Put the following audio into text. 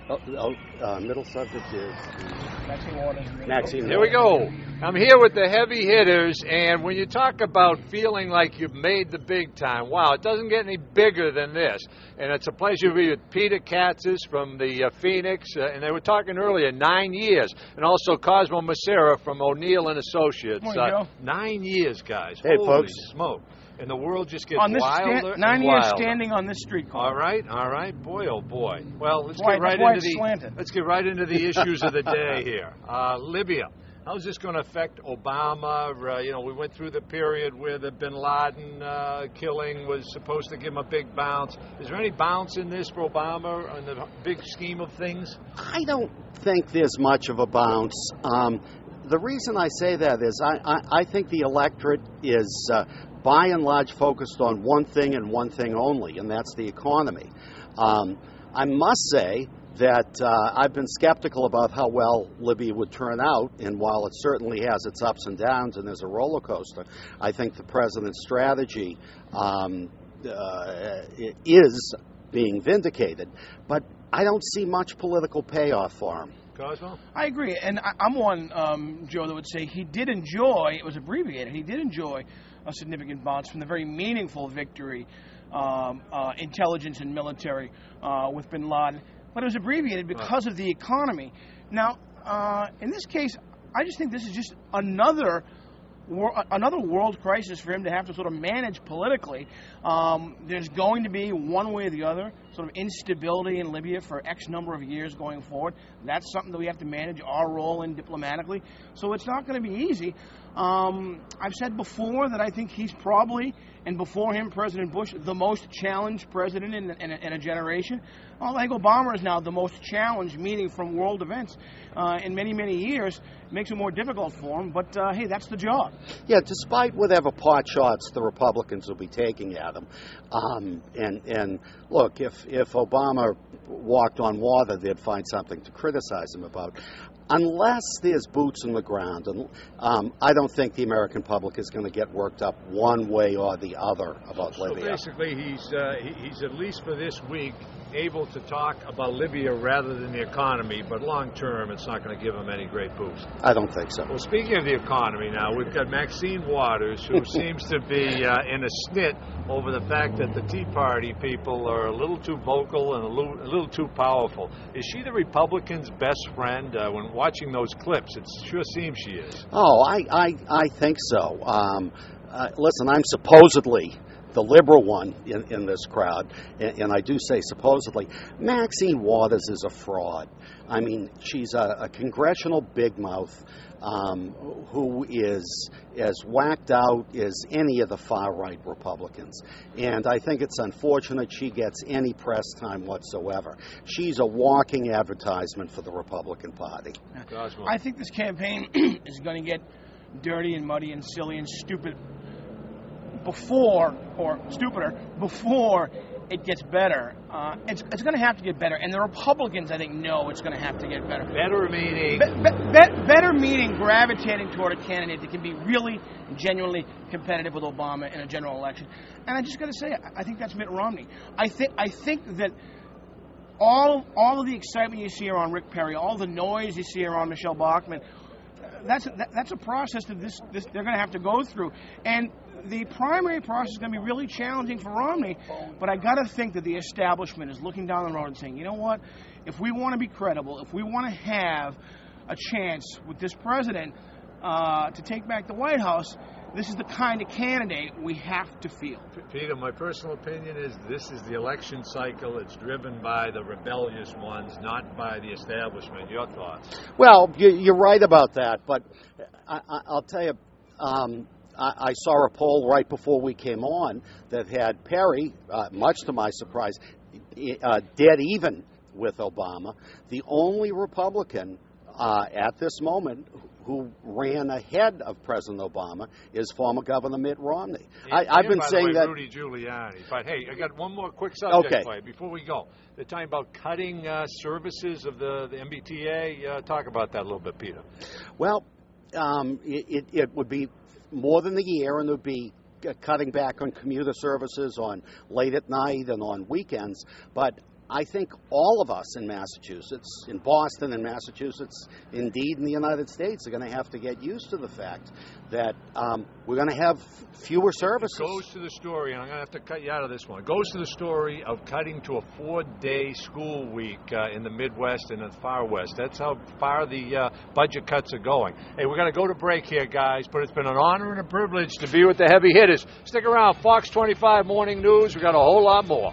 Middle subject is Maxine. Here we go. I'm here with the heavy hitters, and when you talk about feeling like you've made the big time, wow, it doesn't get any bigger than this. And it's a pleasure to be with Peter Katzis from the Phoenix, and they were talking earlier, 9 years, and also Cosmo Macero from O'Neill and Associates. Morning, Joe. 9 years, guys. Hey, Holy folks. smoke. And the world just gets on this wilder 9 and years wilder. standing on this street corner. All right. Boy, oh boy. Well, let's That's get right why into it's slanted. let's get right into the issues of the day here. Libya. How's this going to affect Obama? We went through the period where the bin Laden killing was supposed to give him a big bounce. Is there any bounce in this for Obama in the big scheme of things? I don't think there's much of a bounce. The reason I say that is I think the electorate is by and large focused on one thing and one thing only, and that's the economy. I must say that I've been skeptical about how well Libya would turn out, and while it certainly has its ups and downs and there's a roller coaster, I think the president's strategy is being vindicated, but I don't see much political payoff for him. Cosmo? I agree, and I'm one, Joe, that would say he did enjoy, it was abbreviated, he did enjoy a significant bounce from the very meaningful victory, intelligence and military with bin Laden, but it was abbreviated because of the economy. Now, in this case, I just think this is just another world crisis for him to have to sort of manage politically. There's going to be, one way or the other, sort of instability in Libya for X number of years going forward. That's something that we have to manage our role in diplomatically. So it's not going to be easy. I've said before that I think he's probably, and before him, President Bush, the most challenged president in a generation. Well, I think Obama is now the most challenged, meaning from world events in many, many years. It makes it more difficult for him, but hey, that's the job. Yeah, despite whatever pot shots the Republicans will be taking at him, and look, if Obama walked on water, they'd find something to criticize him about. Unless there's boots on the ground, and I don't think the American public is going to get worked up one way or the other about Libya. So basically, he's at least for this week able to talk about Libya rather than the economy, but long term, it's not going to give him any great boost. I don't think so. Well, speaking of the economy now, we've got Maxine Waters, who seems to be in a snit over the fact that the Tea Party people are a little too vocal and a little too powerful. Is she the Republicans' best friend? When watching those clips, it sure seems she is. Oh, I think so. Listen, I'm supposedly the liberal one in this crowd, and I do say supposedly. Maxine Waters is a fraud. I mean, she's a congressional big mouth who is as whacked out as any of the far-right Republicans. And I think it's unfortunate she gets any press time whatsoever. She's a walking advertisement for the Republican Party. I think this campaign is going to get dirty and muddy and silly and stupid before it gets better. It's going to have to get better, and the Republicans, I think, know it's going to have to get better. Better meaning? Better meaning gravitating toward a candidate that can be really, genuinely competitive with Obama in a general election. And I just got to say, I think that's Mitt Romney. I think that all of the excitement you see around Rick Perry, all the noise you see around Michelle Bachmann, that's a process that they're going to have to go through. And the primary process is going to be really challenging for Romney, but I got to think that the establishment is looking down the road and saying, you know what, if we want to be credible, if we want to have a chance with this president to take back the White House, this is the kind of candidate we have to field. Peter, my personal opinion is this is the election cycle. It's driven by the rebellious ones, not by the establishment. Your thoughts? Well, you're right about that, but I'll tell you, I saw a poll right before we came on that had Perry, much to my surprise, dead even with Obama. The only Republican at this moment who ran ahead of President Obama is former Governor Mitt Romney. I've been saying that. Rudy Giuliani. But hey, I got one more quick subject okay. for you before we go. They're talking about cutting services of the MBTA. Talk about that a little bit, Peter. Well, it would be more than a year, and it would be cutting back on commuter services on late at night and on weekends. But I think all of us in Massachusetts, in Boston and Massachusetts, indeed in the United States, are going to have to get used to the fact that we're going to have fewer services. It goes to the story, and I'm going to have to cut you out of this one. It goes to the story of cutting to a 4-day school week in the Midwest and the far West. That's how far the budget cuts are going. Hey, we're going to go to break here, guys, but it's been an honor and a privilege to be with the heavy hitters. Stick around, Fox 25 Morning News. We got a whole lot more.